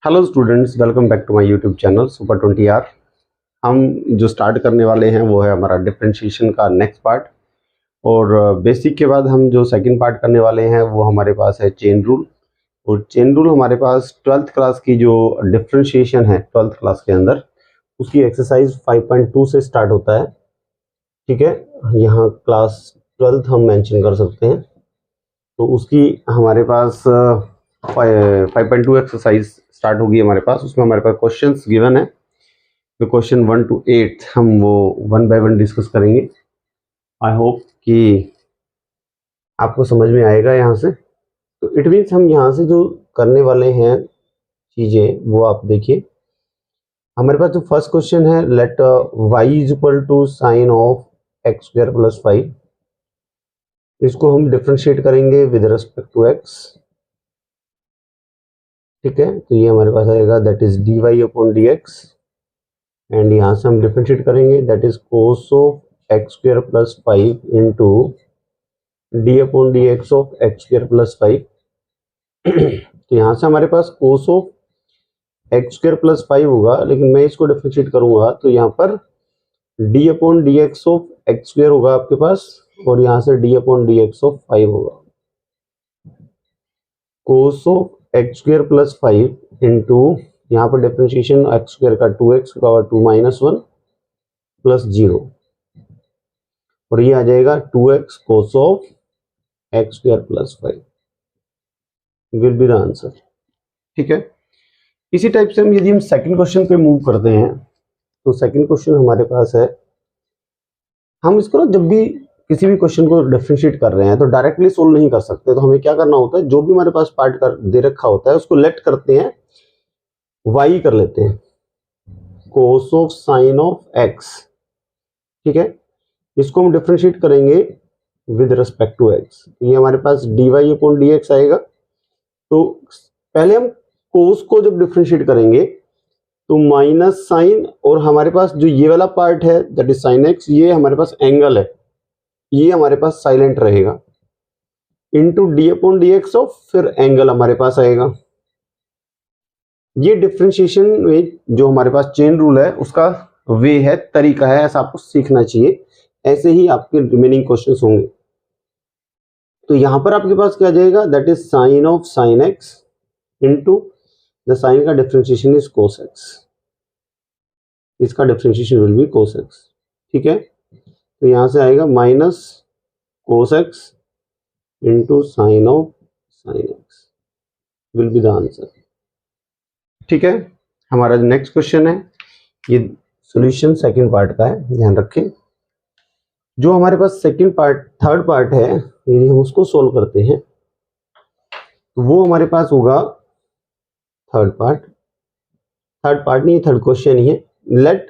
Hello students, welcome back to my YouTube channel super 20 R. हम जो start करने वाले हैं वो है हमारा डिफरेंशिएशन का नेक्स्ट पार्ट। और बेसिक के बाद हम जो सेकंड पार्ट करने वाले हैं वो हमारे पास है चेन रूल। और चेन रूल हमारे पास 12th क्लास की जो डिफरेंशिएशन है 12th क्लास के अंदर उसकी एक्सरसाइज 5.2 से स्टार्ट होता है। ठीक है, यहाँ क्लास 12th हम मेंशन कर सकते हैं। तो उसकी हमारे पास 5.2 एक्सरसाइज स्टार्ट होगी हमारे पास। उसमें हमारे पास क्वेश्चंस गिवन है। तो क्वेश्चन 1 to 8 हम वो 1 by 1 डिस्कस करेंगे। आई होप कि आपको समझ में आएगा यहाँ से। तो इट मीन्स हम यहाँ से जो करने वाले हैं चीज़ें वो आप देखिए। हमारे पास जो फर्स्ट क्वेश्चन है, let y is equal to sine of x square plus 5। इसको हम डिफ्रेंशिएट करेंगे विद रिस्पेक्ट टू x। ठीक है, तो ये हमारे पास आएगा that is dy upon dx। And यहाँ से हम डिफरेंशिएट करेंगे that is cos of x square plus 5 into d upon d x of x square plus 5। तो यहाँ से हमारे पास cos of x square plus 5 होगा, लेकिन मैं इसको डिफरेंशिएट करूंगा तो यहाँ पर D upon d x of x square होगा आपके पास, और यहाँ से D upon d x of 5 होगा। कोस of x square plus 5 into यहाँ पर डिफरेंशिएशन एक्स स्क्वायर का 2x पावर 2 माइनस 1 प्लस 0, और ये आ जाएगा 2x cos of x square plus 5 will be the answer. ठीक है, इसी टाइप से हम यदि हम सेकंड क्वेश्चन पे मूव करते हैं तो सेकंड क्वेश्चन हमारे पास है, हम इसको ना जब भी किसी भी क्वेश्चन को डिफरेंशिएट कर रहे हैं तो डायरेक्टली सोल्व नहीं कर सकते। तो हमें क्या करना होता है, जो भी हमारे पास पार्ट कर दे रखा होता है उसको लेट करते हैं y कर लेते हैं, cos of sine of x। ठीक है, इसको हम डिफरेंशिएट करेंगे विद रिस्पेक्ट टू x। ये हमारे पास dy अपॉन dx आएगा। तो पहले हम कोस को जब डिफरेंशिएट करेंगे तो माइनस साइन, और हमारे पास जो ये वाला पार्ट है दैट इज साइन x, ये हमारे पास एंगल है, ये हमारे पास साइलेंट रहेगा, into d upon d x of फिर एंगल हमारे पास आएगा। ये डिफरेंशिएशन में जो हमारे पास चेन रूल है उसका वे है, तरीका है, ऐसा आपको सीखना चाहिए। ऐसे ही आपके रिमेनिंग क्वेश्चंस होंगे। तो यहां पर आपके पास क्या जाएगा, that is sine of sine x into the sine का डिफरेंशिएशन इज कोस एक्स, इसका differentiation will be cos x. ठीक है, तो यहां से आएगा minus cos x into sine of sine x will be the answer. ठीक है, हमारा जो नेक्स्ट क्वेश्चन है ये सॉल्यूशन सेकंड पार्ट का है, ध्यान रखें। जो हमारे पास सेकंड पार्ट थर्ड पार्ट है, यदि हम उसको सोल्व करते हैं तो वो हमारे पास होगा थर्ड पार्ट नहीं, थर्ड क्वेश्चन ही है। Let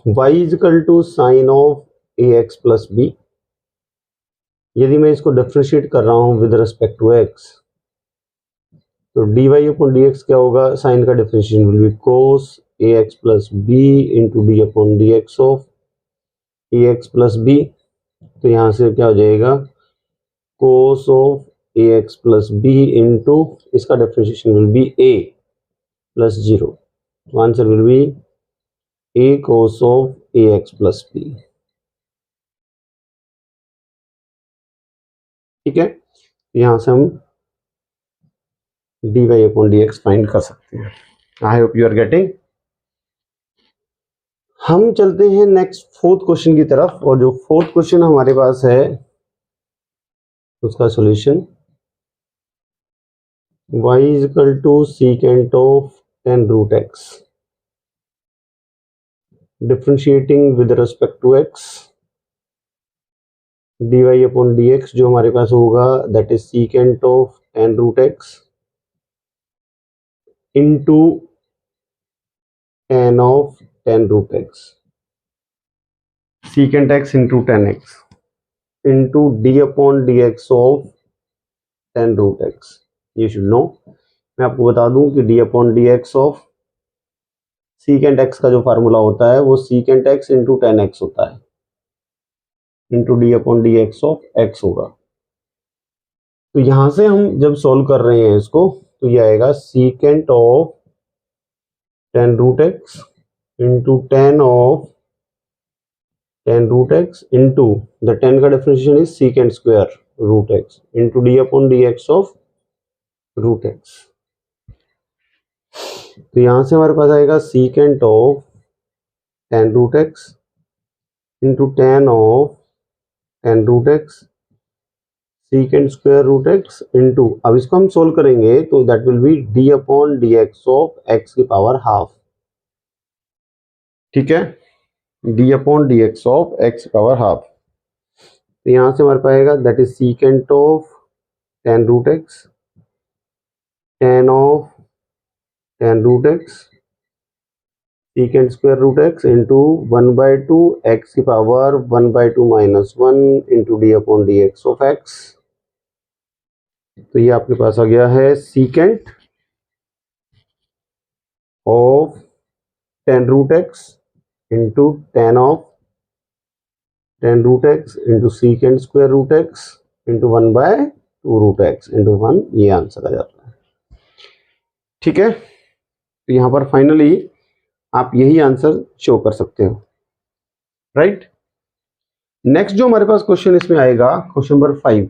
y is equal to sine of a x plus b. यदि मैं इसको डिफरेंशिएट कर रहा हूं विद रिस्पेक्ट टू x तो dy अपॉन dx क्या होगा, साइन का differentiation will be cos a x plus b into d upon d x of a x plus b. तो यहाँ से क्या हो जाएगा, cos of a x plus b into इसका differentiation will be a plus 0। तो answer will be a cos of a x plus b. ठीक है, यहाँ से हम dy अपॉन dx फाइंड कर सकते हैं। I hope you are getting. हम चलते हैं नेक्स्ट फोर्थ क्वेश्चन की तरफ, और जो फोर्थ क्वेश्चन हमारे पास है उसका solution y is equal to secant of 10 root x differentiating with respect to x, dy upon dx जो हमारे पास होगा that is secant of 10 root x into tan of 10 root x, secant x into 10x into d upon d x of 10 root x। ये should know, मैं आपको बता दूं कि d upon d x of secant x का जो formula होता है वो सीकेंट x इंटू 10x होता है, into d upon d x of x होगा। तो यहां से हम जब सॉल्व कर रहे हैं इसको तो ये आएगा secant of tan root x into tan of tan root x into the tan का differentiation is secant square root x into d upon d x of root x. तो यहां से हमारे पास आएगा secant of tan root x into tan of tan root x secant square root x into, अब इसको हम सोल्व करेंगे तो that will be d upon d x of x की पावर हाफ। ठीक है, d upon d x of x की power half. तो यहां से हमारे पास आएगा that is secant of tan root x tan of tan root x secant square root x into 1/2 x की power 1/2 minus 1 into d upon d x of x. तो ये आपके पास आ गया है secant of tan root x into tan of tan root x into secant square root x into 1/2 root x into 1, ये answer आ जाता है। ठीक है, तो यहां पर फाइनली आप यही आंसर शो कर सकते हो, राइट। नेक्स्ट जो हमारे पास क्वेश्चन इसमें आएगा क्वेश्चन नंबर 5।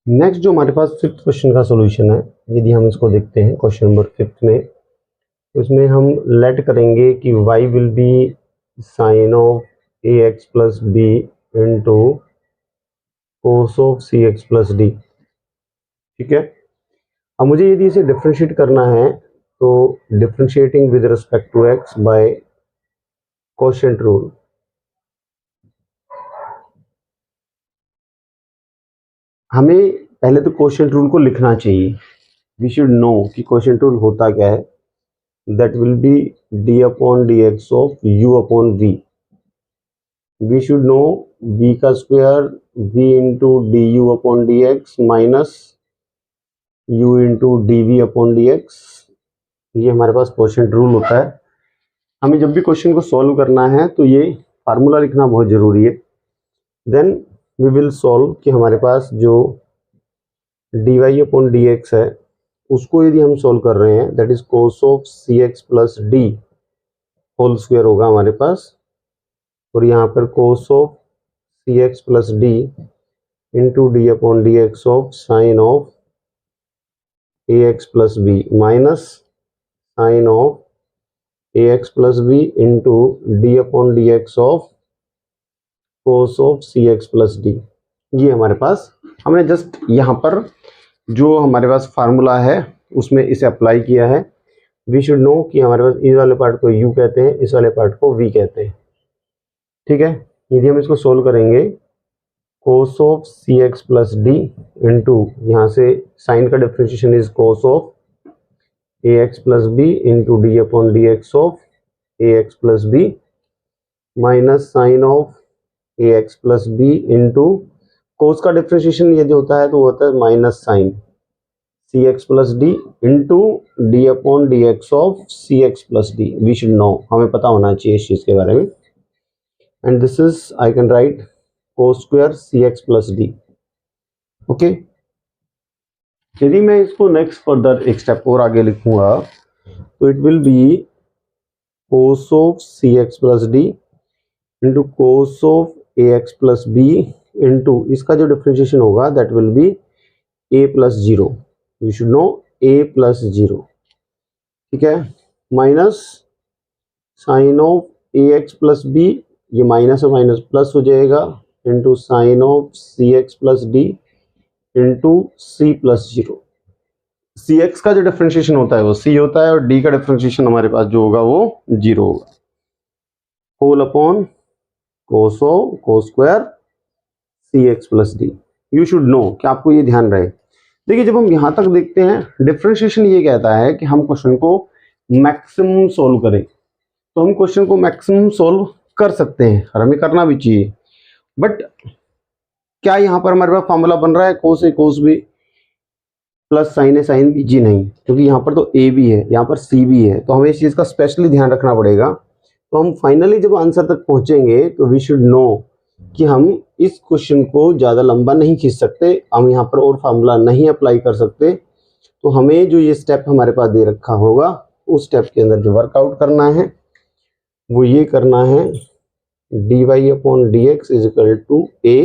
नेक्स्ट जो हमारे पास फिफ्थ क्वेश्चन का सॉल्यूशन है, यदि हम इसको देखते हैं क्वेश्चन नंबर 5 में, तो इसमें हम लेट करेंगे कि y will be sine of ax plus b into cos of c x plus d. ठीक है, अब मुझे यदि इसे डिफ्रेंशिएट करना है तो differentiating with respect to x by quotient rule. हमें पहले तो कोशेंट रूल को लिखना चाहिए। वी शुड नो कि कोशेंट रूल होता क्या है। That will be d upon d x of u upon v. We should know v का square v into d u upon d x minus u into d v upon d x. ये हमारे पास quotient rule होता है। हमें जब भी question को solve करना है तो ये फार्मूला लिखना बहुत ज़रूरी है। देन वी विल सॉल्व कि हमारे पास जो d y upon d x है उसको यदि हम सॉल्व कर रहे हैं that is cos of c x plus d whole square होगा हमारे पास, और यहाँ पर cos of c x plus d into d upon d x of sine of a x plus b minus sine of a x plus b into d upon d x of cos of c x plus D. ये हमारे पास, हमने just यहाँ पर जो हमारे पास formula है उसमें इसे अप्लाई किया है। वी शुड नो कि हमारे पास इस वाले पार्ट को u कहते हैं, इस वाले पार्ट को v कहते हैं। ठीक है, यदि हम इसको सोल्व करेंगे cos of c x plus d into यहाँ से साइन का differentiation is cos of a x plus b into d upon d x of a x plus b minus sine of a x plus b into cos का differentiation यदि होता है तो होता है minus sine c x plus d into d upon d x of c x plus d. We should know, हमें पता होना चाहिए इस चीज़ के बारे में। And this is I can write cos square c x plus d. Okay, यदि मैं इसको नेक्स्ट फर्दर एक स्टेप और आगे लिखूंगा तो it will be cos of c x plus d into cos of a x plus b into इसका जो डिफ्रेंशिएशन होगा that will be a plus zero. You should know a plus zero. ठीक है, minus sine of a x plus b, ये minus और minus plus हो जाएगा into sine of c x plus d into c plus zero. C x का जो differentiation होता है वो सी होता है और डी का डिफ्रेंशिएशन हमारे पास जो होगा वो जीरो होगा। Whole upon cos square c x plus d. You should know कि आपको ये ध्यान रहे। देखिए, जब हम यहाँ तक देखते हैं डिफ्रेंशिएशन ये कहता है कि हम क्वेश्चन को मैक्सिमम सोल्व करें, तो हम क्वेश्चन को मैक्सिमम सोल्व कर सकते हैं और हमें करना भी चाहिए। बट क्या यहाँ पर हमारे पास फॉर्मूला बन रहा है कोस ए कोस बी प्लस साइन ए साइन बी? जी नहीं, क्योंकि यहाँ पर तो ए भी है, यहाँ पर सी भी है, तो हमें इस चीज़ का स्पेशली ध्यान रखना पड़ेगा। तो हम फाइनली जब आंसर तक पहुँचेंगे तो वी शुड नो कि हम इस क्वेश्चन को ज़्यादा लंबा नहीं खींच सकते, हम यहाँ पर और फार्मूला नहीं अप्लाई कर सकते, तो हमें जो ये स्टेप हमारे पास दे रखा होगा उस स्टेप के अंदर जो वर्कआउट करना है वो ये करना है, dy upon dx is equal to a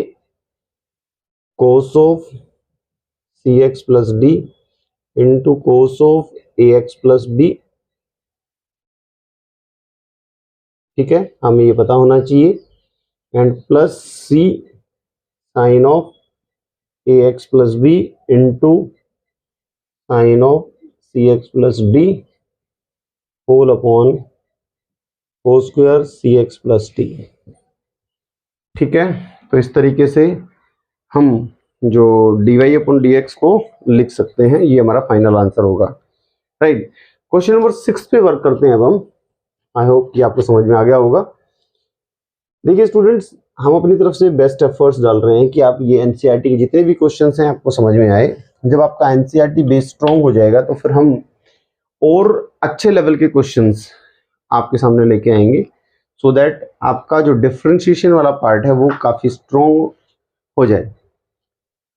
cos of cx plus d into cos of ax plus b। ठीक है, हमें ये पता होना चाहिए, and plus c sine of ax plus b into sine of cx plus d whole upon cos square cx plus d। ठीक है, तो इस तरीके से हम जो dy अपॉन dx को लिख सकते हैं, ये हमारा फाइनल आंसर होगा। राइट, क्वेश्चन नंबर 6 पे वर्क करते हैं अब हम। आई होप कि आपको समझ में आ गया होगा। देखिए स्टूडेंट्स, हम अपनी तरफ से बेस्ट एफर्ट्स डाल रहे हैं कि आप ये एनसीईआरटी के जितने भी क्वेश्चंस हैं आपको समझ में आए। जब आपका एनसीईआरटी बेस स्ट्रॉन्ग हो जाएगा तो फिर हम और अच्छे लेवल के क्वेश्चंस आपके सामने लेके आएंगे, सो दैट आपका जो डिफरेंशिएशन वाला पार्ट है वो काफ़ी स्ट्रॉन्ग हो जाए।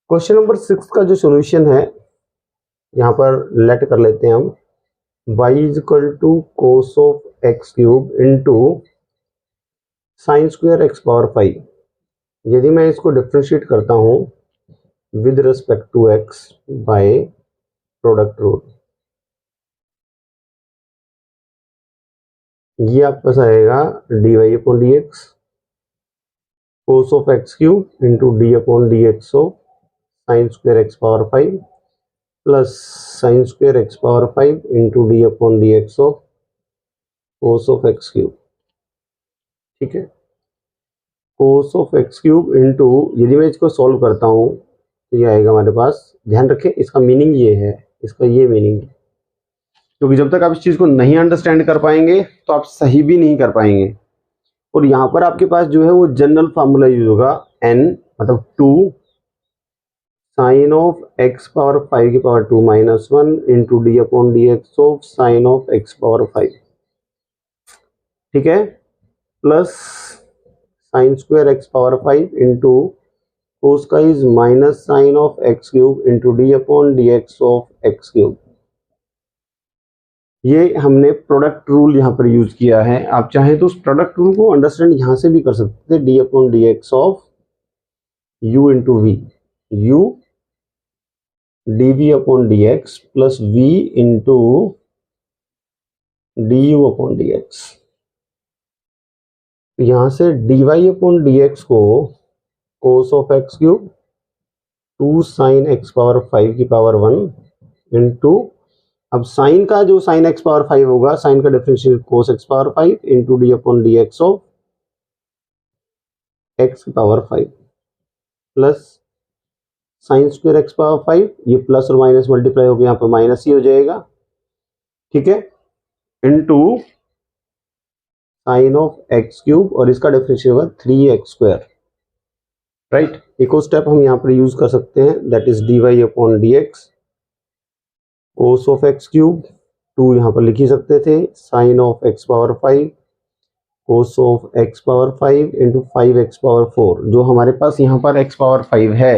क्वेश्चन नंबर 6 का जो सोल्यूशन है यहाँ पर लेट कर लेते हैं हम, y is equal to cos of x cube into sine square x power 5। यदि मैं इसको डिफ्रेंशिएट करता हूँ with respect to x by product rule, ये आपके पास आएगा dy upon d x cos of x cube into d upon d x of sine square x power 5 plus sine square x power 5 into d upon d x of cos of x cube. ठीक है, कोस of x cube into, यदि मैं इसको solve करता हूँ तो ये आएगा हमारे पास, ध्यान रखें इसका मीनिंग ये है, इसका ये मीनिंग है, क्योंकि जब तक आप इस चीज़ को नहीं अंडरस्टैंड कर पाएंगे तो आप सही भी नहीं कर पाएंगे। और यहाँ पर आपके पास जो है वो जनरल फार्मूला यूज होगा, n मतलब 2 साइन ऑफ एक्स पावर 5 की power 2 minus 1 into d upon d x of sine of x power 5। ठीक है, plus sine square x power 5 into cos का is minus sine of x cube into d upon d x of x cube. ये हमने product rule यहाँ पर use किया है। आप चाहें तो उस प्रोडक्ट रूल को अंडरस्टैंड यहाँ से भी कर सकते थे, d upon d x of u into v, u d v upon d x plus v into d u upon d x. यहाँ से d y upon d x को cos of x cube 2 sine x power 5 की power 1 into, अब sign का जो sign x power 5 होगा, sine का differential cos x power 5 into d upon d x of x की power 5 plus sine square x power 5, ये plus और minus multiply होकर यहाँ पर माइनस ही हो जाएगा। ठीक है, into sine of x cube और इसका डिफरेंशियल होगा 3x स्क्वायर। राइट, एक और स्टेप हम यहाँ पर यूज कर सकते हैं, that is d y upon d x cos of x cube 2 यहाँ पर लिख ही सकते थे, sine of x power 5 cos of x power 5 into 5x power 4। जो हमारे पास यहाँ पर x पावर 5 है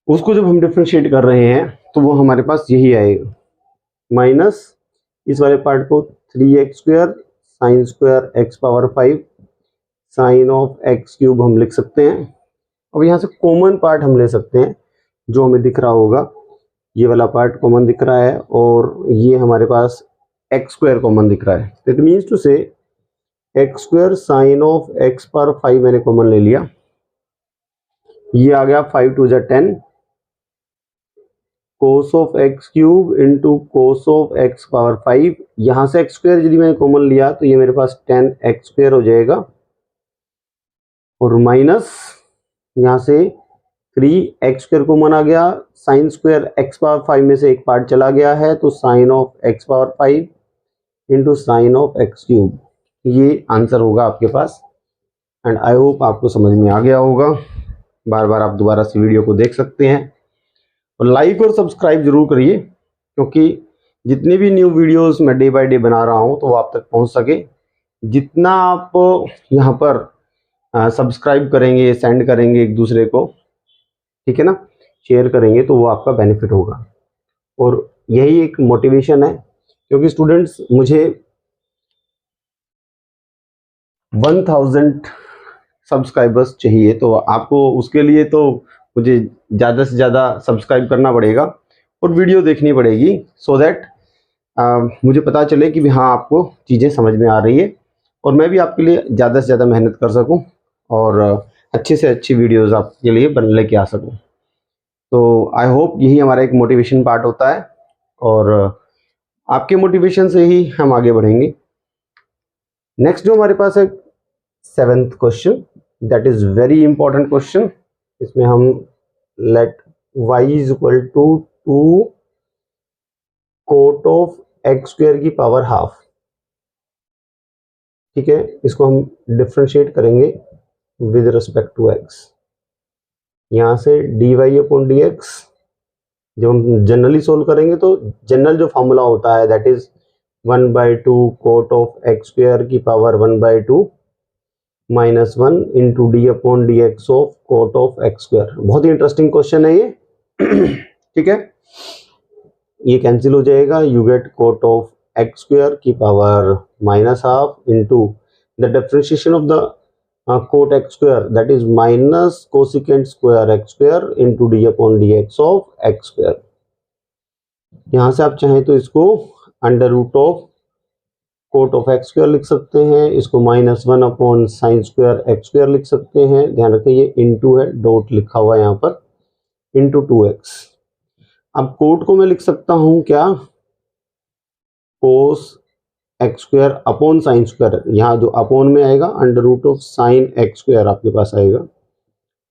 उसको जब हम डिफ्रेंशिएट कर रहे हैं तो वो हमारे पास यही आएगा, माइनस इस वाले पार्ट को 3x square sine square x power 5 sine of x cube हम लिख सकते हैं। अब यहाँ से कॉमन पार्ट हम ले सकते हैं, जो हमें दिख रहा होगा ये वाला पार्ट कॉमन दिख रहा है और ये हमारे पास एक्स स्क्वायर कॉमन दिख रहा है। इट मीन्स टू से x square sine of x power 5 मैंने कॉमन ले लिया, ये आ गया 5 2 10 कोस of x cube into cos of x power 5। यहाँ से एक्स स्क्वायर यदि मैंने कॉमन लिया तो ये मेरे पास 10x स्क्वायर हो जाएगा और माइनस यहाँ से 3x स्क्वायर कॉमन आ गया, साइन स्क्वायर एक्स पावर 5 में से एक पार्ट चला गया है तो sine of x power 5 into sine of x cube, ये आंसर होगा आपके पास। एंड आई होप आपको समझ में आ गया होगा। बार बार आप दोबारा से वीडियो को देख सकते हैं और लाइक और सब्सक्राइब जरूर करिए, क्योंकि जितनी भी न्यू वीडियोस मैं डे बाय डे बना रहा हूं तो वो आप तक पहुंच सके। जितना आप यहाँ पर सब्सक्राइब करेंगे, सेंड करेंगे एक दूसरे को, ठीक है ना, शेयर करेंगे, तो वो आपका बेनिफिट होगा। और यही एक मोटिवेशन है, क्योंकि स्टूडेंट्स मुझे 1000 सब्सक्राइबर्स चाहिए, तो आपको उसके लिए तो मुझे ज़्यादा से ज़्यादा सब्सक्राइब करना पड़ेगा और वीडियो देखनी पड़ेगी, सो दैट मुझे पता चले कि भी हाँ आपको चीज़ें समझ में आ रही है और मैं भी आपके लिए ज़्यादा से ज़्यादा मेहनत कर सकूं और अच्छे से अच्छी वीडियोस आपके लिए बन लेके आ सकूं। तो आई होप यही हमारा एक मोटिवेशन पार्ट होता है और आपके मोटिवेशन से ही हम आगे बढ़ेंगे। नेक्स्ट जो हमारे पास है 7th question, that is very important question. इसमें हम let y is equal to 2 cot of x square की पावर हाफ, ठीक है। इसको हम डिफ्रेंशिएट करेंगे विद रिस्पेक्ट टू x। यहाँ से dy अपॉन dx जब हम जनरली सोल्व करेंगे तो जनरल जो फॉर्मूला होता है that is 1/2 cot of x square की power 1/2 minus 1 into d upon d x of cot of x square. बहुत ही इंटरेस्टिंग क्वेश्चन है ये ठीक है, ये कैंसिल हो जाएगा, you get cot of x square की power minus half into the differentiation of the cot x square that is minus cosecant square x square into d upon d x of x square. यहाँ से आप चाहें तो इसको under root of cot of x square लिख सकते हैं, इसको -1 upon sine square x square लिख सकते हैं। ध्यान रखें ये इनटू है, डॉट लिखा हुआ है यहाँ पर, इंटू 2x। अब कोट को मैं लिख सकता हूँ क्या, cos x square upon sine square, यहाँ जो अपॉन में आएगा under root of sine x square आपके पास आएगा,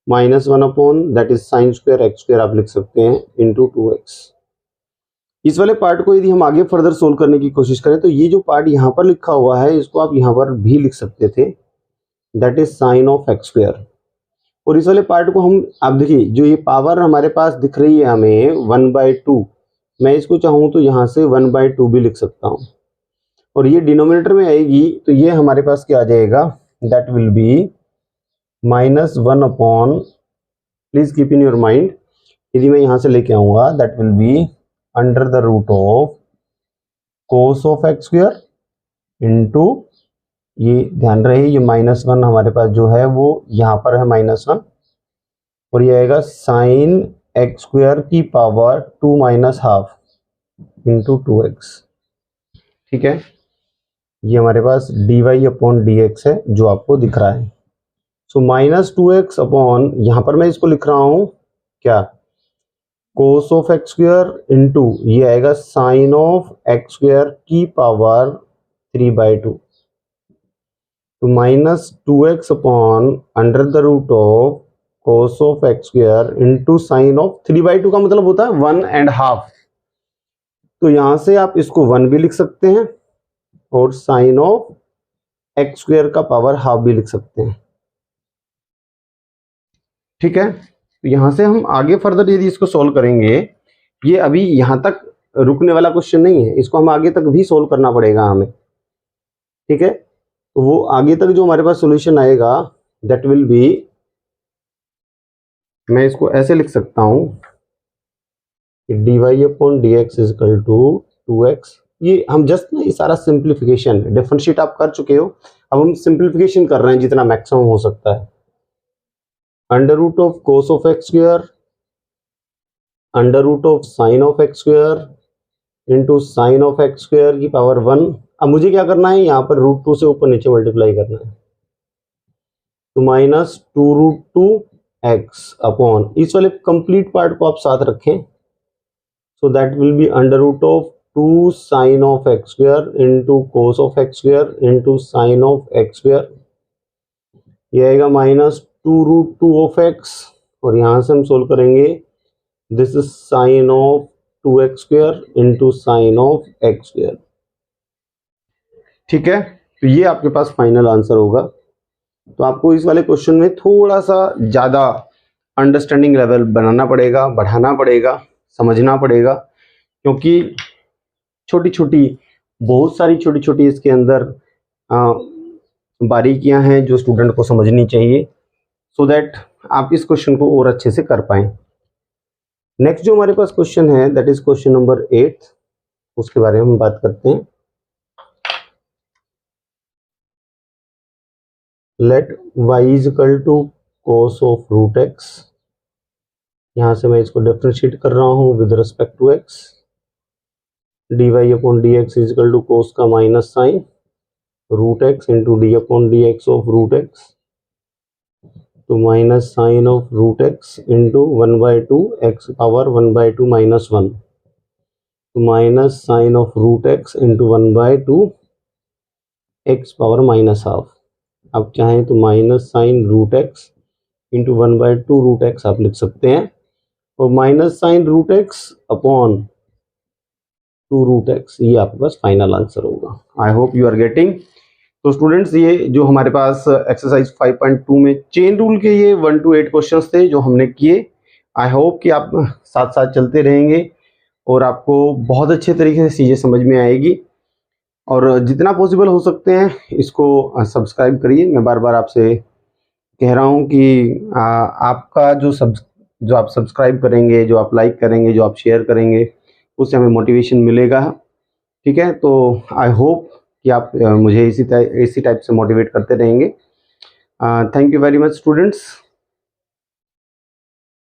-1 upon that is sine square x square आप लिख सकते हैं इंटू 2x। इस वाले पार्ट को यदि हम आगे फर्दर सोल्व करने की कोशिश करें तो ये जो पार्ट यहाँ पर लिखा हुआ है इसको आप यहाँ पर भी लिख सकते थे, that is sine of x square. और इस वाले पार्ट को हम, आप देखिए जो ये पावर हमारे पास दिख रही है हमें 1/2, मैं इसको चाहूँ तो यहाँ से 1/2 भी लिख सकता हूँ और ये डिनोमिनेटर में आएगी तो ये हमारे पास क्या आ जाएगा, that will be -1 upon, please keep in your mind, यदि मैं यहाँ से लेके आऊँगा that will be under the root of cos of x square into, ये ध्यान रहे ये -1 हमारे पास जो है वो यहाँ पर है -1 और ये आएगा साइन एक्स स्क्वायर की power 2 minus half into 2x, ठीक है। ये हमारे पास dy अपॉन dx है जो आपको दिख रहा है। सो -2x अपॉन, यहाँ पर मैं इसको लिख रहा हूँ क्या, cos of x square into ये आएगा साइन ऑफ एक्स स्क्वायर की पावर 3/2, तो -2x upon under the root of cos of x square into sine of 3/2 का मतलब होता है 1.5। तो यहां से आप इसको 1 भी लिख सकते हैं और साइन ऑफ एक्स स्क्वायर का पावर हाफ भी लिख सकते हैं, ठीक है। तो यहां से हम आगे फर्दर यदि इसको सोल्व करेंगे, ये अभी यहां तक रुकने वाला क्वेश्चन नहीं है, इसको हम आगे तक भी सोल्व करना पड़ेगा हमें, ठीक है। तो वो आगे तक जो हमारे पास सॉल्यूशन आएगा दैट विल बी, मैं इसको ऐसे लिख सकता हूं dy upon dx is equal to 2x। ये हम जस्ट ना, ये सारा सिंप्लीफिकेशन, डिफरेंशिएट आप कर चुके हो, अब हम सिंप्लीफिकेशन कर रहे हैं जितना मैक्सिमम हो सकता है। Under root of cos of x square under root of sine of x square into sine of x square की पावर 1। अब मुझे क्या करना है, यहाँ पर √2 से ऊपर नीचे मल्टीप्लाई करना है, तो -2√2x अपॉन, इस वाले कंप्लीट पार्ट को आप साथ रखें, so that will be under root of 2 sine of x square into cos of x square into sine of x square, ये आएगा -2√2 ऑफ x और यहाँ से हम सोल्व करेंगे, this is sine of 2x square into sine of x square, ठीक है। तो ये आपके पास फाइनल आंसर होगा। तो आपको इस वाले क्वेश्चन में थोड़ा सा ज़्यादा अंडरस्टैंडिंग लेवल बनाना पड़ेगा, बढ़ाना पड़ेगा, समझना पड़ेगा, क्योंकि छोटी छोटी, बहुत सारी छोटी छोटी इसके अंदर बारीकियां हैं जो स्टूडेंट को समझनी चाहिए, सो दैट आप इस क्वेश्चन को और अच्छे से कर पाएं। नेक्स्ट जो हमारे पास क्वेश्चन है दैट इज क्वेश्चन नंबर 8, उसके बारे में हम बात करते हैं। Let y is equal to cos of root x, यहाँ से मैं इसको डिफरेंशिएट कर रहा हूँ with respect to x, dy upon dx is equal to cos का minus sine root x into d upon dx of root x, तो minus sine of root x into 1/2 x power 1/2 minus 1, तो minus sine of root x into 1/2 x power minus half. आप चाहें तो minus sine root x into 1/2 root x आप लिख सकते हैं, और minus sine root x upon 2 root x, ये आपके पास फाइनल आंसर होगा। I hope you are getting. तो स्टूडेंट्स, ये जो हमारे पास एक्सरसाइज 5.2 में चेन रूल के ये 1 to 8 क्वेश्चंस थे जो हमने किए। आई होप कि आप साथ साथ चलते रहेंगे और आपको बहुत अच्छे तरीके से चीज़ें समझ में आएगी, और जितना पॉसिबल हो सकते हैं इसको सब्सक्राइब करिए। मैं बार बार आपसे कह रहा हूँ कि आपका जो आप सब्सक्राइब करेंगे, जो आप लाइक करेंगे, जो आप शेयर करेंगे, उससे हमें मोटिवेशन मिलेगा। ठीक है, तो आई होप कि आप मुझे इसी टाइप से मोटिवेट करते रहेंगे। Thank you very much students.